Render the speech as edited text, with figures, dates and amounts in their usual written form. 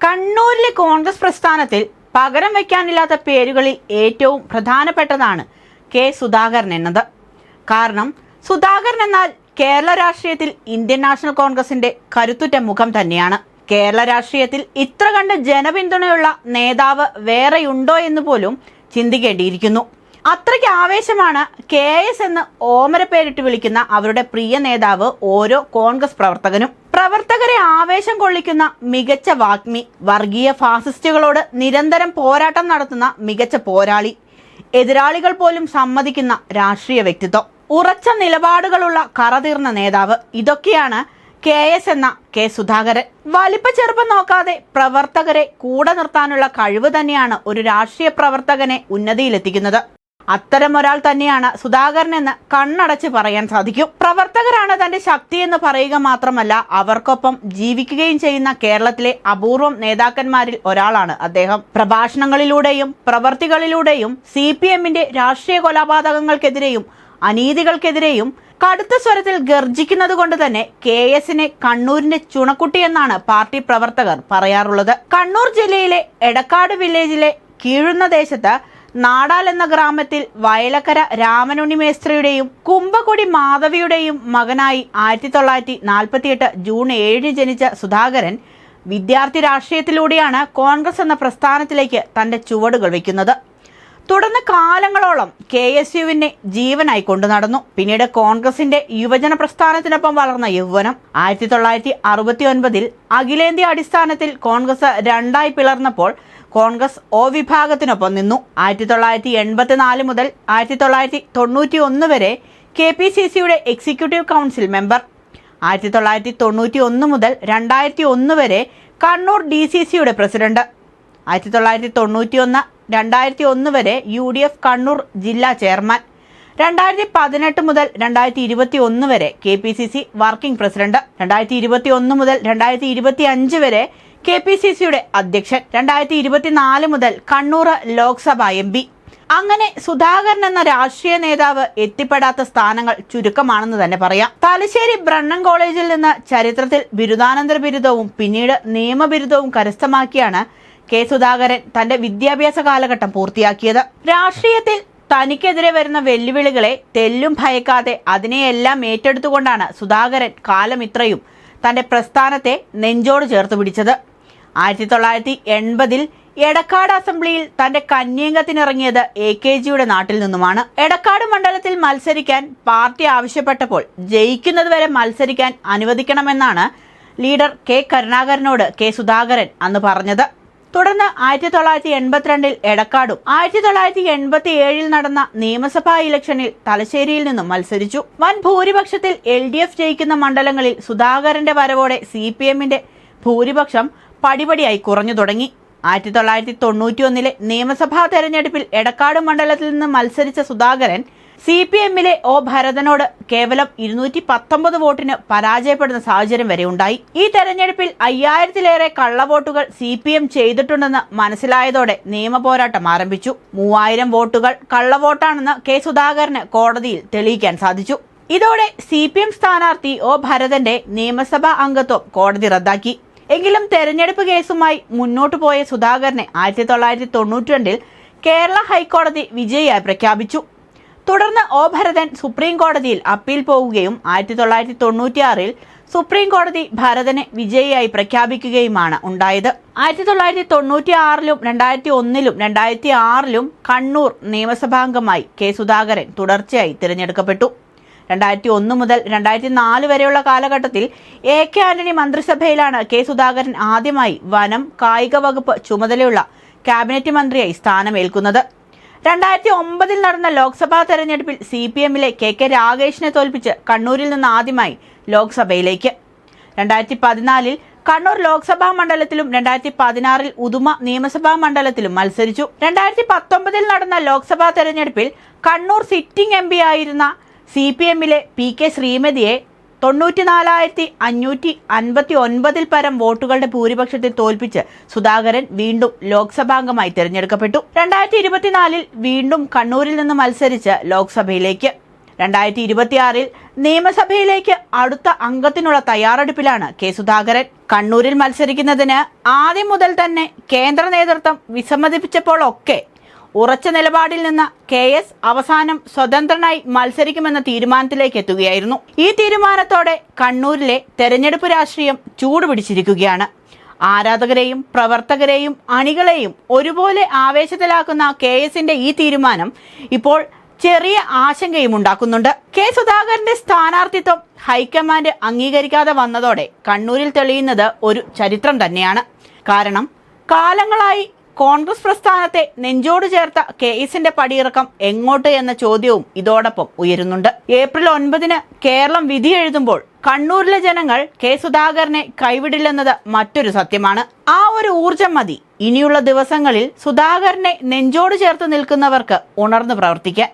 കണ്ണൂരിലെ കോൺഗ്രസ് പ്രസ്ഥാനത്തിൽ പകരം വയ്ക്കാനില്ലാത്ത പേരുകളിൽ ഏറ്റവും പ്രധാനപ്പെട്ടതാണ് കെ സുധാകരൻ എന്നത്. കാരണം സുധാകരൻ എന്നാൽ കേരള രാഷ്ട്രീയത്തിൽ ഇന്ത്യൻ നാഷണൽ കോൺഗ്രസിന്റെ കരുത്തുറ്റ മുഖം തന്നെയാണ്. കേരള രാഷ്ട്രീയത്തിൽ ഇത്ര കണ്ട് ജനപിന്തുണയുള്ള നേതാവ് വേറെയുണ്ടോ എന്ന് പോലും ചിന്തിക്കേണ്ടിയിരിക്കുന്നു. അത്രയ്ക്ക് ആവേശമാണ് KS എന്ന് ഓമന പേരിട്ട് വിളിക്കുന്ന അവരുടെ പ്രിയ നേതാവ് ഓരോ കോൺഗ്രസ് പ്രവർത്തകനും. പ്രവർത്തകരെ ആവേശം കൊള്ളിക്കുന്ന മികച്ച വാഗ്മി, വർഗീയ ഫാസിസ്റ്റുകളോട് നിരന്തരം പോരാട്ടം നടത്തുന്ന മികച്ച പോരാളി, എതിരാളികൾ പോലും സമ്മതിക്കുന്ന രാഷ്ട്രീയ വ്യക്തിത്വം, ഉറച്ച നിലപാടുകളുള്ള കറതീർന്ന നേതാവ്, ഇതൊക്കെയാണ് KS എന്ന കെ സുധാകരൻ. വലിപ്പ ചെറുപ്പം നോക്കാതെ പ്രവർത്തകരെ കൂടെ നിർത്താനുള്ള കഴിവ് തന്നെയാണ് ഒരു രാഷ്ട്രീയ പ്രവർത്തകനെ ഉന്നതിയിലെത്തിക്കുന്നത്. അത്തരം ഒരാൾ തന്നെയാണ് സുധാകരൻ എന്ന് കണ്ണടച്ച് പറയാൻ സാധിക്കും. പ്രവർത്തകരാണ് തന്റെ ശക്തി എന്ന് പറയുക മാത്രമല്ല, അവർക്കൊപ്പം ജീവിക്കുകയും ചെയ്യുന്ന കേരളത്തിലെ അപൂർവം നേതാക്കന്മാരിൽ ഒരാളാണ് അദ്ദേഹം. പ്രഭാഷണങ്ങളിലൂടെയും പ്രവർത്തികളിലൂടെയും CPMന്റെ രാഷ്ട്രീയ കൊലപാതകങ്ങൾക്കെതിരെയും അനീതികൾക്കെതിരെയും കടുത്ത സ്വരത്തിൽ ഗർജിക്കുന്നത് കൊണ്ട് തന്നെ KSനെ കണ്ണൂരിന്റെ ചുണക്കുട്ടി എന്നാണ് പാർട്ടി പ്രവർത്തകർ പറയാറുള്ളത്. കണ്ണൂർ ജില്ലയിലെ എടക്കാട് വില്ലേജിലെ കീഴുന്ന ദേശത്ത് നാടാൽ എന്ന ഗ്രാമത്തിൽ വയലക്കര രാമനുണ്ണി മേസ്ത്രിയുടെയും കുമ്പക്കൊടി മാധവിയുടെയും മകനായി 1948 ജൂൺ 7 ജനിച്ച സുധാകരൻ വിദ്യാർത്ഥി രാഷ്ട്രീയത്തിലൂടെയാണ് കോൺഗ്രസ് എന്ന പ്രസ്ഥാനത്തിലേക്ക് തന്റെ ചുവടുകൾ വയ്ക്കുന്നത്. തുടർന്ന് കാലങ്ങളോളം KSUവിനെ ജീവനായി കൊണ്ടു നടന്നു. പിന്നീട് കോൺഗ്രസിന്റെ യുവജന പ്രസ്ഥാനത്തിനൊപ്പം വളർന്ന യൗവനം 1969 അഖിലേന്ത്യാ അടിസ്ഥാനത്തിൽ കോൺഗ്രസ് രണ്ടായി പിളർന്നപ്പോൾ കോൺഗ്രസ് O വിഭാഗത്തിനൊപ്പം നിന്നു. 1984 മുതൽ 1991 വരെ KPCCയുടെ എക്സിക്യൂട്ടീവ് കൗൺസിൽ മെമ്പർ, 1991 മുതൽ 2001 വരെ കണ്ണൂർ DCCയുടെ പ്രസിഡന്റ്, 1991 2001 വരെ UDF കണ്ണൂർ ജില്ലാ ചെയർമാൻ, 2018 മുതൽ 2021 വരെ KPCC വർക്കിംഗ് പ്രസിഡന്റ്, 2021 മുതൽ 2025 വരെ KPCCയുടെ അധ്യക്ഷൻ, 2024 മുതൽ കണ്ണൂർ ലോക്സഭ MP. അങ്ങനെ സുധാകരൻ എന്ന രാഷ്ട്രീയ നേതാവ് എത്തിപ്പെടാത്ത സ്ഥാനങ്ങൾ ചുരുക്കമാണെന്ന് തന്നെ പറയാം. തലശ്ശേരി ബ്രണ്ണൻ കോളേജിൽ നിന്ന് ചരിത്രത്തിൽ ബിരുദാനന്തര ബിരുദവും പിന്നീട് നിയമബിരുദവും കരസ്ഥമാക്കിയാണ് കെ സുധാകരൻ തന്റെ വിദ്യാഭ്യാസ കാലഘട്ടം പൂർത്തിയാക്കിയത്. രാഷ്ട്രീയത്തിൽ തനിക്കെതിരെ വരുന്ന വെല്ലുവിളികളെ തെല്ലും ഭയക്കാതെ അതിനെയെല്ലാം ഏറ്റെടുത്തുകൊണ്ടാണ് സുധാകരൻ കാലം ഇത്രയും തന്റെ പ്രസ്ഥാനത്തെ നെഞ്ചോട് ചേർത്ത് പിടിച്ചത്. 1980 എടക്കാട് അസംബ്ലിയിൽ തന്റെ കന്യംഗത്തിനിറങ്ങിയത് AKGയുടെ നാട്ടിൽ നിന്നുമാണ്. എടക്കാട് മണ്ഡലത്തിൽ മത്സരിക്കാൻ പാർട്ടി ആവശ്യപ്പെട്ടപ്പോൾ ജയിക്കുന്നതുവരെ മത്സരിക്കാൻ അനുവദിക്കണമെന്നാണ് ലീഡർ K കരുണാകരനോട് കെ സുധാകരൻ അന്ന് പറഞ്ഞത്. തുടർന്ന് 1982 എടക്കാടും 1987 നടന്ന നിയമസഭാ ഇലക്ഷനിൽ തലശ്ശേരിയിൽ നിന്നും മത്സരിച്ചു. വൻ ഭൂരിപക്ഷത്തിൽ LDF ജയിക്കുന്ന മണ്ഡലങ്ങളിൽ സുധാകരന്റെ വരവോടെ CPMന്റെ ഭൂരിപക്ഷം പടിപടിയായി കുറഞ്ഞു തുടങ്ങി. 1991 നിയമസഭാ തെരഞ്ഞെടുപ്പിൽ എടക്കാട് മണ്ഡലത്തിൽ നിന്ന് മത്സരിച്ച സുധാകരൻ CPMലെ O ഭരതനോട് കേവലം 219 വോട്ടിന് പരാജയപ്പെടുന്ന സാഹചര്യം വരെ ഉണ്ടായി. ഈ തെരഞ്ഞെടുപ്പിൽ 5000-ലേറെ കള്ളവോട്ടുകൾ CPM ചെയ്തിട്ടുണ്ടെന്ന് മനസ്സിലായതോടെ നിയമപോരാട്ടം ആരംഭിച്ചു. 3000 വോട്ടുകൾ കള്ളവോട്ടാണെന്ന് കെ സുധാകരന് കോടതിയിൽ തെളിയിക്കാൻ സാധിച്ചു. ഇതോടെ CPM സ്ഥാനാർത്ഥി O ഭരതന്റെ നിയമസഭാ അംഗത്വം കോടതി റദ്ദാക്കി. എങ്കിലും തെരഞ്ഞെടുപ്പ് കേസുമായി മുന്നോട്ടു പോയ സുധാകരനെ 1992 കേരള ഹൈക്കോടതി വിജയിയായി പ്രഖ്യാപിച്ചു. തുടർന്ന് O ഭരതൻ സുപ്രീം കോടതിയിൽ അപ്പീൽ പോവുകയും 1996 സുപ്രീം കോടതി ഭരതനെ വിജയിയായി പ്രഖ്യാപിക്കുകയുമാണ് ഉണ്ടായത്. 1996 2001 2006 കണ്ണൂർ നിയമസഭാംഗമായി കെ സുധാകരൻ തുടർച്ചയായി തിരഞ്ഞെടുക്കപ്പെട്ടു. 2001 മുതൽ 2004 വരെയുള്ള കാലഘട്ടത്തിൽ AK ആന്റണി മന്ത്രിസഭയിലാണ് കെ സുധാകരൻ ആദ്യമായി വനം കായിക വകുപ്പ് ചുമതലയുള്ള ക്യാബിനറ്റ് മന്ത്രിയായി സ്ഥാനമേൽക്കുന്നത്. 2009 നടന്ന ലോക്സഭാ തെരഞ്ഞെടുപ്പിൽ CPMലെ KK രാഗേഷിനെ തോൽപ്പിച്ച് കണ്ണൂരിൽ നിന്ന് ആദ്യമായി ലോക്സഭയിലേക്ക്. 2014 കണ്ണൂർ ലോക്സഭാ മണ്ഡലത്തിലും 2016 ഉദുമ നിയമസഭാ മണ്ഡലത്തിലും മത്സരിച്ചു. 2019 നടന്ന ലോക്സഭാ തെരഞ്ഞെടുപ്പിൽ കണ്ണൂർ സിറ്റിംഗ് MP ആയിരുന്ന CPMലെ PK ശ്രീമതിയെ 94,559 പരം വോട്ടുകളുടെ ഭൂരിപക്ഷത്തിൽ തോൽപ്പിച്ച് സുധാകരൻ വീണ്ടും ലോക്സഭാംഗമായി തിരഞ്ഞെടുക്കപ്പെട്ടു. 2024 വീണ്ടും കണ്ണൂരിൽ നിന്ന് മത്സരിച്ച് ലോക്സഭയിലേക്ക്. 2026 നിയമസഭയിലേക്ക് അടുത്ത അംഗത്തിനുള്ള തയ്യാറെടുപ്പിലാണ് കെ സുധാകരൻ. കണ്ണൂരിൽ മത്സരിക്കുന്നതിന് ആദ്യം മുതൽ തന്നെ കേന്ദ്ര നേതൃത്വം വിസമ്മതിപ്പിച്ചപ്പോഴൊക്കെ ഉറച്ച നിലപാടിൽ നിന്ന് KS അവസാനം സ്വതന്ത്രനായി മത്സരിക്കുമെന്ന തീരുമാനത്തിലേക്ക് എത്തുകയായിരുന്നു. ഈ തീരുമാനത്തോടെ കണ്ണൂരിലെ തെരഞ്ഞെടുപ്പ് രാഷ്ട്രീയം ചൂടുപിടിച്ചിരിക്കുകയാണ്. ആരാധകരെയും പ്രവർത്തകരെയും അണികളെയും ഒരുപോലെ ആവേശത്തിലാക്കുന്ന KSന്റെ ഈ തീരുമാനം ഇപ്പോൾ ചെറിയ ആശങ്കയും ഉണ്ടാക്കുന്നുണ്ട്. കെ സുധാകരന്റെ സ്ഥാനാർത്ഥിത്വം ഹൈക്കമാൻഡ് അംഗീകരിക്കാതെ വന്നതോടെ കണ്ണൂരിൽ തെളിയുന്നത് ഒരു ചരിത്രം തന്നെയാണ്. കാരണം കാലങ്ങളായി കോൺഗ്രസ് പ്രസ്ഥാനത്തെ നെഞ്ചോട് ചേർത്ത KSന്റെ പടിയിറക്കം എങ്ങോട്ട് എന്ന ചോദ്യവും ഇതോടൊപ്പം ഉയരുന്നുണ്ട്. ഏപ്രിൽ 9 കേരളം വിധി എഴുതുമ്പോൾ കണ്ണൂരിലെ ജനങ്ങൾ കെ സുധാകരനെ കൈവിടില്ലെന്നത് മറ്റൊരു സത്യമാണ്. ആ ഒരു ഊർജം മതി ഇനിയുള്ള ദിവസങ്ങളിൽ സുധാകരനെ നെഞ്ചോട് ചേർത്ത് നിൽക്കുന്നവർക്ക് ഉണർന്നു പ്രവർത്തിക്കാൻ.